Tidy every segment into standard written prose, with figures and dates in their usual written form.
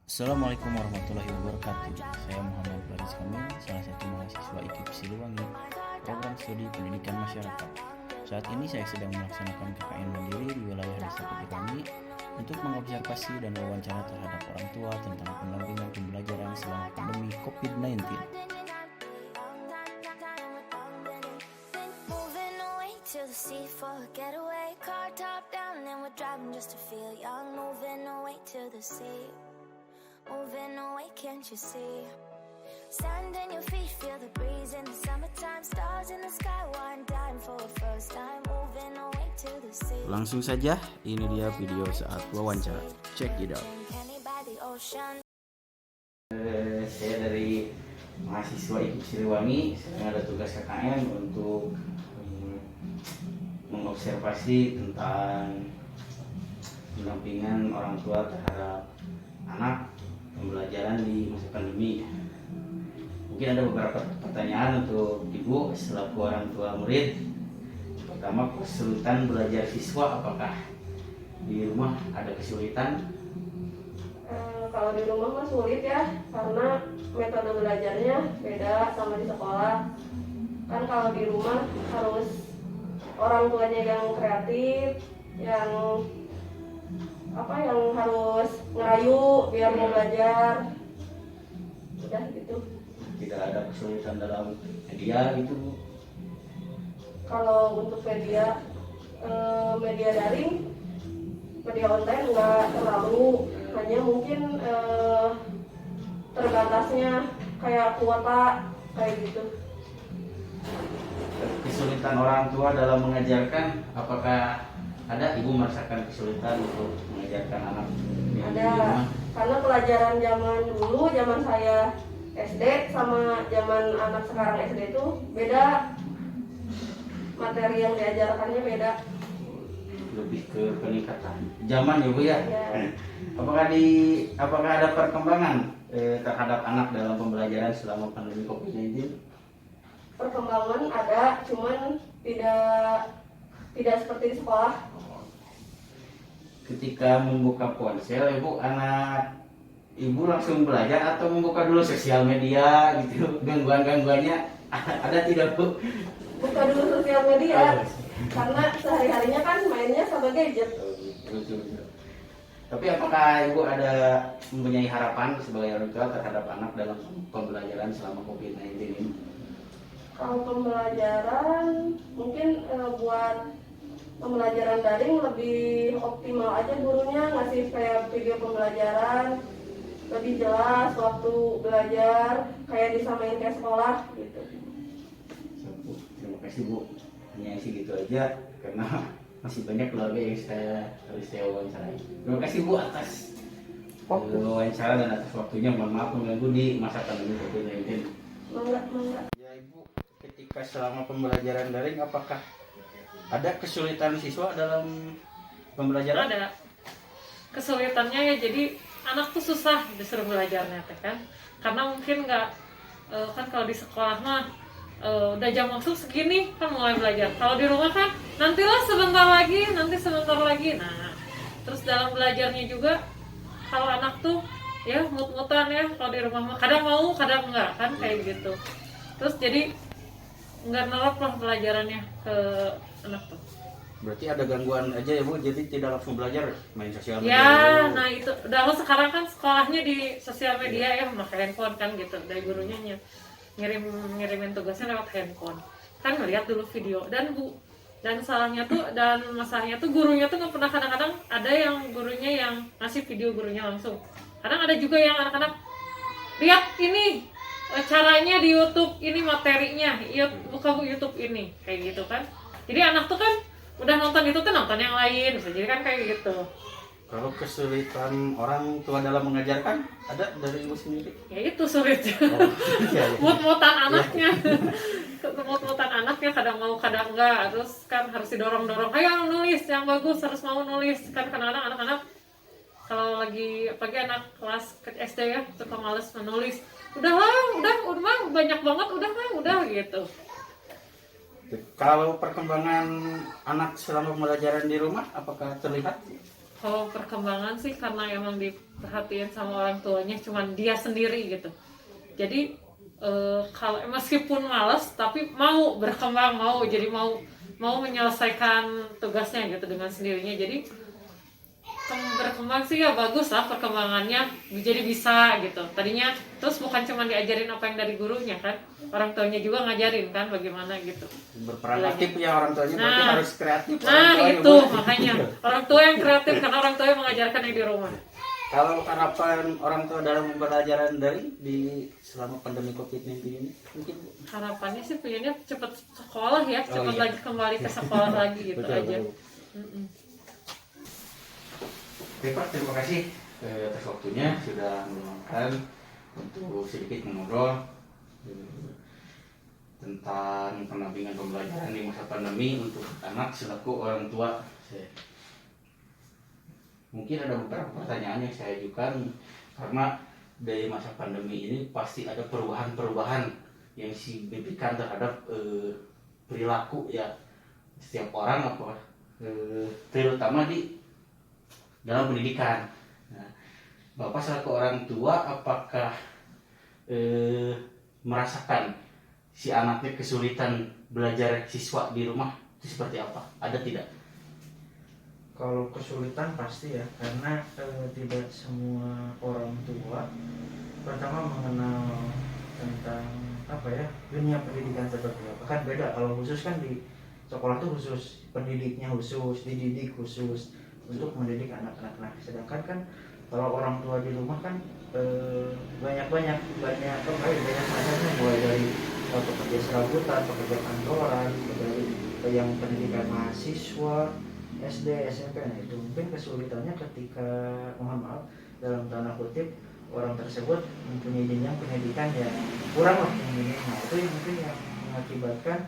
Assalamualaikum warahmatullahi wabarakatuh. Saya Muhammad Baris Kamil, salah satu mahasiswa IKIP Siliwangi, program studi pendidikan masyarakat. Saat ini saya sedang melaksanakan KKN Mandiri di wilayah Desa Petirwangi untuk mengobservasi dan wawancara terhadap orang tua tentang pendampingan pembelajaran selama pandemi COVID-19. To the sea for a getaway, car top down and we're driving just to feel young. Moving away to the sea, moving away, can't you see? Sand in your feet, feel the breeze in the summertime. Stars in the sky, one dime for a first time. Moving away to the sea. Langsung saja, ini dia video saat wawancara. Check it out. Penny by the ocean. Saya dari mahasiswa IKIP Siliwangi, sedang ada tugas KKN untuk mengobservasi tentang pendampingan orang tua terhadap anak pembelajaran di masa pandemi. Mungkin ada beberapa pertanyaan untuk Ibu selaku orang tua murid. Pertama, kesulitan belajar siswa, apakah di rumah ada kesulitan? Kalau di rumah mah sulit ya, karena metode belajarnya beda sama di sekolah. Kan kalau di rumah harus orang tuanya yang kreatif, yang harus ngerayu biar mau belajar. Udah gitu. Tidak ada kesulitan dalam media gitu, Bu? Kalau untuk media daring, media online nggak terlalu, hanya mungkin terbatasnya kayak kuota kayak gitu. Kesulitan orang tua dalam mengajarkan, apakah ada Ibu merasakan kesulitan untuk mengajarkan anak di Ada, rumah? karena pelajaran zaman dulu, zaman saya SD sama zaman anak sekarang SD itu beda, materi yang diajarkannya beda. Lebih ke peningkatan zaman ya, Bu ya. Ya. Apakah ada perkembangan terhadap anak dalam pembelajaran selama pandemi COVID-19? Perkembangan ada, cuman tidak seperti di sekolah. Ketika membuka ponsel, Ibu, anak Ibu langsung belajar atau membuka dulu sosial media gitu? Gangguannya ada tidak, Bu? Buka dulu sosial media, karena sehari-harinya kan mainnya sama gadget. Betul. Tapi apakah Ibu ada mempunyai harapan sebagai orang tua terhadap anak dalam pembelajaran selama COVID-19 ini? Kalau pembelajaran, mungkin buat pembelajaran daring lebih optimal aja, gurunya ngasih kayak video pembelajaran lebih jelas waktu belajar, kayak disamain kayak sekolah gitu. Terima kasih, Bu. Hanya segitu aja karena masih banyak keluarga yang harus saya wawancarai. Terima kasih, Bu, atas wawancara dan atas waktunya. Mohon maaf mengganggu di masa pandemi COVID-19. Mangga. Ya, Ibu, ketika selama pembelajaran daring, apakah ada kesulitan siswa dalam pembelajaran? Ada kesulitannya ya, jadi anak tuh susah disuruh belajarnya kan, karena mungkin nggak kan kalau di sekolah mah udah jam masuk segini kan mulai belajar. Kalau di rumah kan nantilah sebentar lagi. Nah, terus dalam belajarnya juga kalau anak tuh ya mut-mutan ya, kalau di rumah mah kadang mau kadang enggak kan kayak gitu. Terus jadi nggak nerap lah pelajarannya ke anak tuh. Berarti ada gangguan aja ya, Bu, jadi tidak langsung belajar, main sosial media Ya, dulu. nah itu udah sekarang kan sekolahnya di sosial media ya, pakai handphone kan gitu. Dari gurunya ngirimin tugasnya lewat handphone. Kan ngeliat dulu video dan masalahnya tuh gurunya tuh nggak pernah, kadang-kadang ada yang gurunya yang ngasih video gurunya langsung. Kadang ada juga yang anak-anak lihat ini caranya di YouTube, ini materinya, buka YouTube ini kayak gitu kan. Jadi anak tuh kan udah nonton itu tuh nonton yang lain, bisa jadi kan kayak gitu. Kalau kesulitan orang tua dalam mengajarkan, ada dari Ibu sendiri? Ya itu sulit. Oh, iya. Mut-mutan anaknya. Mut-mutan anaknya kadang mau kadang enggak. Terus kan harus didorong-dorong, ayo nulis yang bagus, harus mau nulis. Kan kadang-kadang anak-anak kalau lagi apalagi anak kelas SD ya suka males menulis. Udah banyak banget, udah gitu. Kalau perkembangan anak selama pembelajaran di rumah, apakah terlihat Kalau perkembangan sih karena emang diperhatiin sama orang tuanya cuman dia sendiri gitu. Jadi kalau meskipun malas tapi mau berkembang, mau menyelesaikan tugasnya gitu dengan sendirinya. Jadi berkembang sih ya bagus lah perkembangannya, jadi bisa gitu. Tadinya terus bukan cuma diajarin apa yang dari gurunya kan, orang tuanya juga ngajarin kan bagaimana gitu. Berperan aktif ya orang tuanya, berarti Nah, harus kreatif. Nah Orang tua itu juga. makanya orang tua yang kreatif karena orang tua yang mengajarkan yang di rumah. Kalau harapan orang tua dalam pembelajaran daring di selama pandemi COVID-19 ini mungkin Harapannya sih pengennya cepet sekolah ya, cepet iya. lagi kembali ke sekolah lagi gitu Betul, aja. betul. Oke Pak, terima kasih atas waktunya sudah meluangkan untuk sedikit mengobrol tentang pendampingan pembelajaran di masa pandemi untuk anak selaku orang tua. Mungkin ada beberapa pertanyaan yang saya ajukan karena dari masa pandemi ini pasti ada perubahan-perubahan yang signifikan terhadap perilaku ya setiap orang apa terutama di dalam pendidikan. Nah, Bapak selaku orang tua apakah merasakan si anaknya kesulitan belajar siswa di rumah itu seperti apa? Ada tidak? Kalau kesulitan pasti ya, karena tidak semua orang tua pertama mengenal tentang apa ya dunia pendidikan seperti apa. Kan beda, kalau khusus kan di sekolah tuh khusus, pendidiknya khusus, dididik khusus untuk mendidik anak-anak. Nah, sedangkan kan kalau orang tua di rumah kan banyak macamnya, mulai dari pekerja serabutan, pekerja kantoran, dari yang pendidikan mahasiswa SD, SMP. Nah itu mungkin kesulitannya ketika, mohon maaf dalam tanda kutip, orang tersebut mempunyai jenjang pendidikan yang kurang lah ini. Nah itu yang mungkin yang mengakibatkan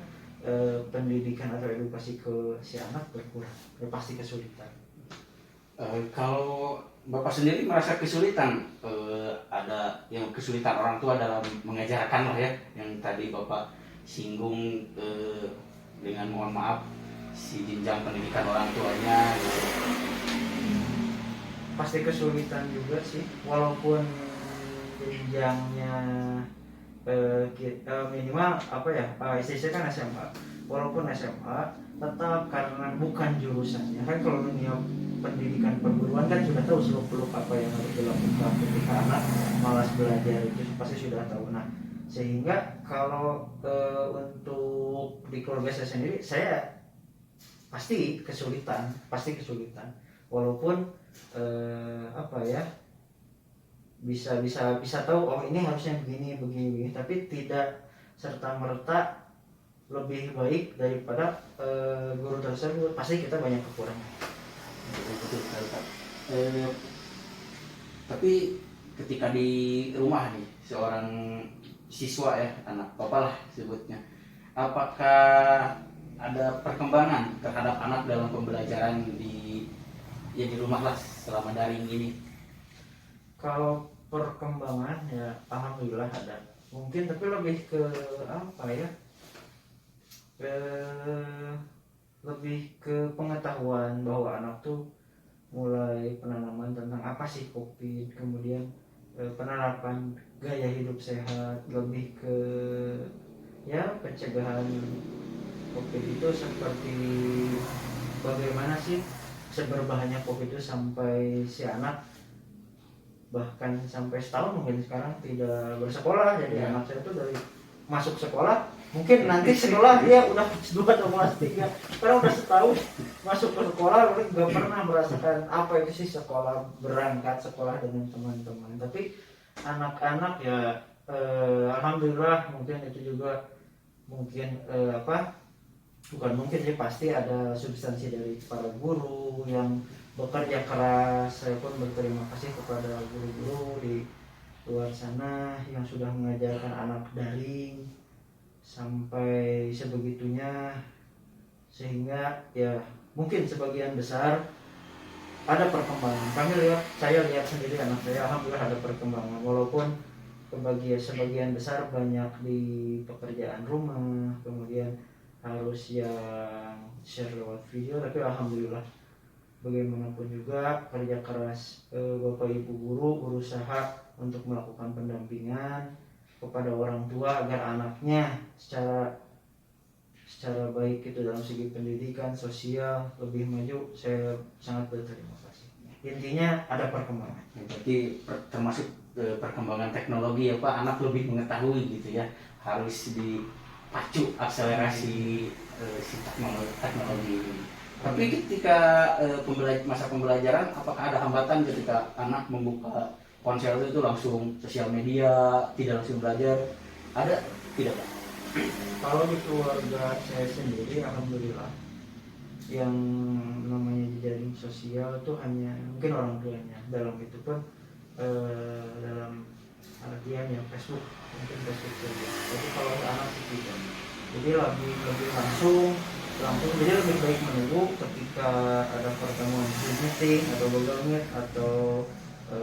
pendidikan atau edukasi ke si anak berkurang. Ya, pasti kesulitan. Kalau Bapak sendiri merasa kesulitan, ada yang kesulitan orang tua dalam mengajarkan lah ya, yang tadi Bapak singgung dengan mohon maaf si jenjang pendidikan orang tuanya. Pasti kesulitan juga sih, walaupun jenjangnya minimal apa ya, istilahnya kan SMA. Walaupun SMA tetap karena bukan jurusannya kan, kalau dunia pendidikan perguruan kan sudah tahu seluk-beluk apa yang harus dilakukan ketika anak malas belajar, itu pasti sudah tahu. Nah sehingga kalau untuk di keluarga saya sendiri, saya pasti kesulitan walaupun apa ya bisa tahu oh ini harusnya begini, tapi tidak serta merta lebih baik daripada guru tersebut. Pasti kita banyak kekurangan. Betul sekali Pak. Tapi ketika di rumah nih seorang siswa ya, anak Bapak lah sebutnya, apakah ada perkembangan terhadap anak dalam pembelajaran di rumah lah selama daring ini? Kalau perkembangan ya alhamdulillah ada, mungkin tapi lebih ke apa ya, lebih ke pengetahuan bahwa anak tuh mulai penanaman tentang apa sih COVID, kemudian penerapan gaya hidup sehat, lebih ke ya pencegahan COVID itu, seperti bagaimana sih seberbahayanya COVID itu sampai si anak bahkan sampai setahun mungkin sekarang tidak bersekolah. Jadi anak saya itu dari masuk sekolah, mungkin nanti sekolah dia udah kelas 2 atau kelas 3, sekarang udah setahun masuk ke sekolah, mungkin gak pernah merasakan apa itu sih sekolah, berangkat sekolah dengan teman-teman. Tapi anak-anak ya alhamdulillah, mungkin itu juga mungkin bukan mungkin sih, pasti ada substansi dari para guru yang bekerja keras. Saya pun berterima kasih kepada guru-guru di luar sana yang sudah mengajarkan anak daring sampai sebegitunya, sehingga ya mungkin sebagian besar ada perkembangan. Saya lihat sendiri anak saya alhamdulillah ada perkembangan, walaupun sebagian besar banyak di pekerjaan rumah, kemudian harus yang share lewat video, tapi alhamdulillah bagaimanapun juga kerja keras Bapak Ibu guru berusaha untuk melakukan pendampingan kepada orang tua agar anaknya secara baik itu dalam segi pendidikan sosial lebih maju. Saya sangat berterima kasih. Intinya ada perkembangan. Berarti termasuk perkembangan teknologi ya Pak, anak lebih mengetahui gitu ya, harus dipacu akselerasi si teknologi ini. Tapi ketika masa pembelajaran, apakah ada hambatan ketika anak membuka ponsel itu langsung sosial media, tidak langsung belajar? Ada tidak Pak? Kalau di keluarga saya sendiri, alhamdulillah, yang namanya jejaring sosial itu hanya mungkin orang tuanya. Dalam itu pun dalam artian ya Facebook, mungkin Facebook saja. Tapi kalau anak sih tidak. Jadi lebih langsung. Jadi lebih baik menunggu ketika ada pertemuan Zoom meeting atau Google Meet atau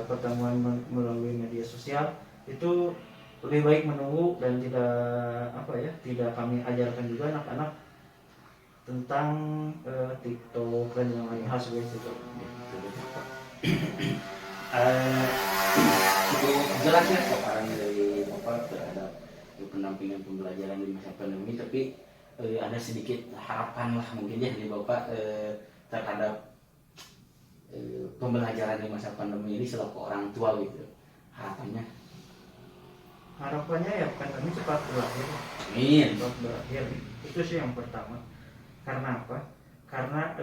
pertemuan melalui media sosial, itu lebih baik menunggu dan tidak kami ajarkan juga anak-anak tentang TikTok dan yang lain hal seperti itu. Cukup jelasnya paparan dari Bapak terhadap pendampingan pembelajaran di masa pandemi, tapi ada sedikit harapan lah mungkin ya dari Bapak terhadap pembelajaran di masa pandemi ini selaku orang tua gitu. Harapannya ya pandemi cepat berakhir. Amin. Cepat berakhir. Itu sih yang pertama. Karena apa? Karena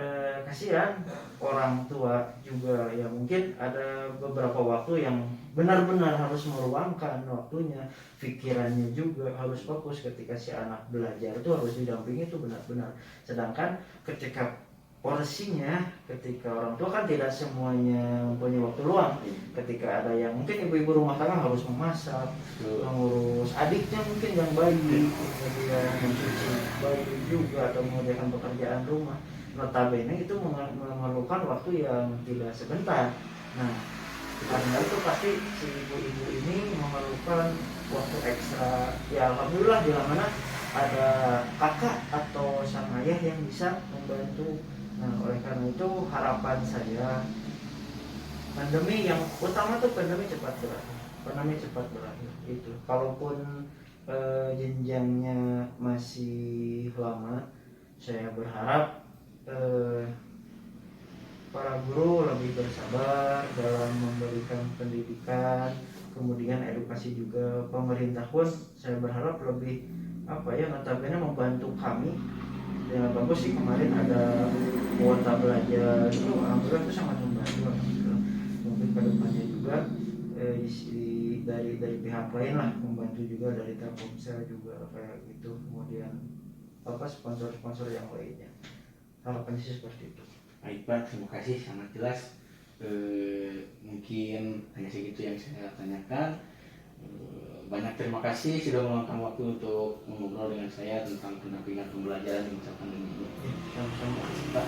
kasihan orang tua juga ya, mungkin ada beberapa waktu yang benar-benar harus meluangkan waktunya, pikirannya juga harus fokus ketika si anak belajar itu harus didampingi itu benar-benar. Sedangkan ketika porsinya, ketika orang tua kan tidak semuanya mempunyai waktu luang. Ketika ada yang mungkin ibu-ibu rumah tangga harus memasak, mengurus adiknya mungkin yang bayi, kemudian mencuci bayi juga atau mengerjakan pekerjaan rumah. Notabene itu memerlukan waktu yang tidak sebentar. Nah, karena itu pasti si ibu-ibu ini memerlukan waktu ekstra. Ya alhamdulillah di mana ada kakak atau sang ayah yang bisa membantu. Nah, oleh karena itu harapan saya pandemi yang utama tuh pandemi cepat berakhir. Itu kalaupun jenjangnya masih lama, saya berharap para guru lebih bersabar dalam memberikan pendidikan, kemudian edukasi juga. Pemerintah pun saya berharap lebih notabene membantu kami. Ya bagus sih, kemarin ada kuota belajar itu alhamdulillah itu sangat membantu. Mungkin kedepannya juga dari pihak lain lah membantu juga, dari Telkomsel juga kayak gitu, kemudian sponsor yang lainnya. Harapannya sih seperti itu. Baik Pak, terima kasih, sangat jelas. Mungkin hanya segitu yang saya tanyakan. Banyak terima kasih sudah meluangkan waktu untuk mengobrol dengan saya tentang pendampingan pembelajaran di masa pandemi ini. Sama-sama. Pak.